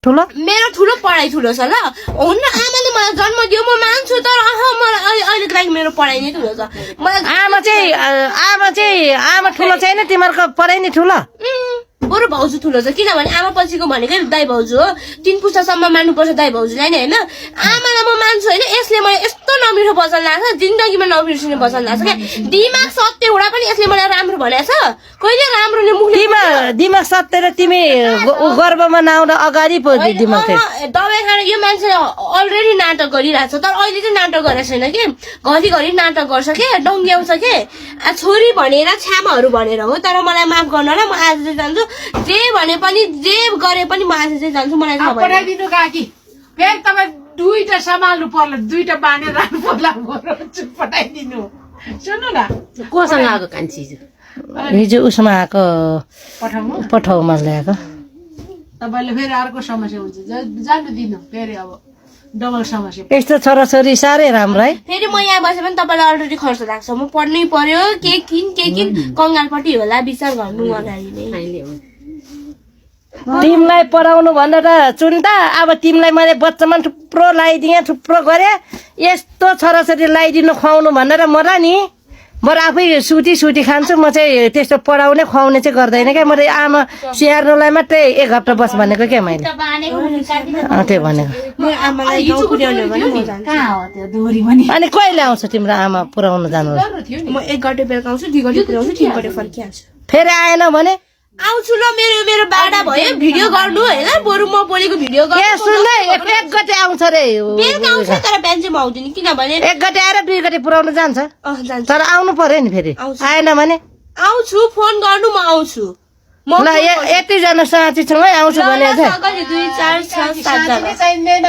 ठुलो मेरो ठुलो पढाइ ठुलो छ ल हुन्न आमाले मलाई जन्म दियो म मान्छु तर मलाई अहिलेको लागि मेरो पढाइ नै ठुलो छ मलाई आमा ठुलो छैन तिमीहरूको पढाइ नै ठुलो बरु भाउजू ठुलो छ किनभने आमा पछिको भनेकै दाइ भाउजू हो 3 पुस्तासम्म मान्नुपर्छ दाइ भाउजूलाई नै होइन आमालाई म मान्छु होइन यसले मलाई यस्तो नमिठो वचन लाग्छ जिन्दगीमा नबिर्सिने वचन लाग्छ क्या दिमाग सत्य हुँदा पनि यसले मलाई राम्रो भनेछ कहिले राम्रोले मुखले दिमाग सत्य र तिमी गर्भमा नआउन अगाडि पो दिमाग दबाई खाएर यो मान्छे अलरेडी नाटक गरिरहेछ तर अहिले चाहिँ नाटक गरेको छैन कि घरिघरि नाटक गर्छ के डङ्ग्याउँछ के छोरी भनेर छ्यामाहरू भनेर हो तर मलाई माफ गर्न ल म आज चाहिँ जान्छु जे भने पनि जे गरे पनि म आज चाहिँ जान्छु मलाई थाहा भएन पठाइदिनु काकी फेरि तपाईँ दुईटा सम्हाल्नु पर्ला दुईटा बाँधेर राख्नु पर्ला पठाइदिनु सुन्नु न कोसँग आएको कान्छी हिजो उसमा आएको पठाउमा ल्याएको तपाईँले फेरि अर्को समस्या हुन्छ जानु दिनु फेरि अब डबल समस्या यस्तो छोराछोरी साह्रै राम्रो है फेरि म यहाँ बसे पनि तपाईँलाई अलरेडी खर्च लाग्छ म पढ्नै पर्यो के किन कङ्गालपट्टि होला विचार गर्नु अगाडि नै तिमीलाई पढाउनु भनेर चुन्दा अब तिमीलाई मैले बच्चामा थुप्रो लगाइदिएँ थुप्रो गरेँ यस्तो छोराछोरी लगाइदिनु खुवाउनु भनेर मलाई नि म आफै सुटी खान्छु म चाहिँ त्यस्तो पढाउने खुवाउने चाहिँ गर्दैन क्या मैले आमा स्याहार्नुलाई मात्रै 1 हप्ता बस भनेको क्या मैले त्यही भनेको अनि कहिले आउँछ तिम्रो आमा पुऱ्याउनु जानु म 1 गते बेलुका आउँछु 2 गते पुऱ्याउँछु 3 गते फर्किहाल्छु फेरि आएन भने आउँछु ल मेरो बाडा भयो भिडियो गर्नु होइन बरु म बोलेको भिडियो ए सुन्दै 1 गते आउँछ रे बेलुका आउँछ तर बिहान चाहिँ म आउँदिन किनभने 1 गते आएर 2 गते पुऱ्याउनु जान्छ जान्छ तर आउनु पर्यो नि फेरि आएन भने आउँछु फोन गर्नु म आउँछु ल यति जना साथी सँगै आउँछु भने 2 4 6 7 जना चाहिँदैन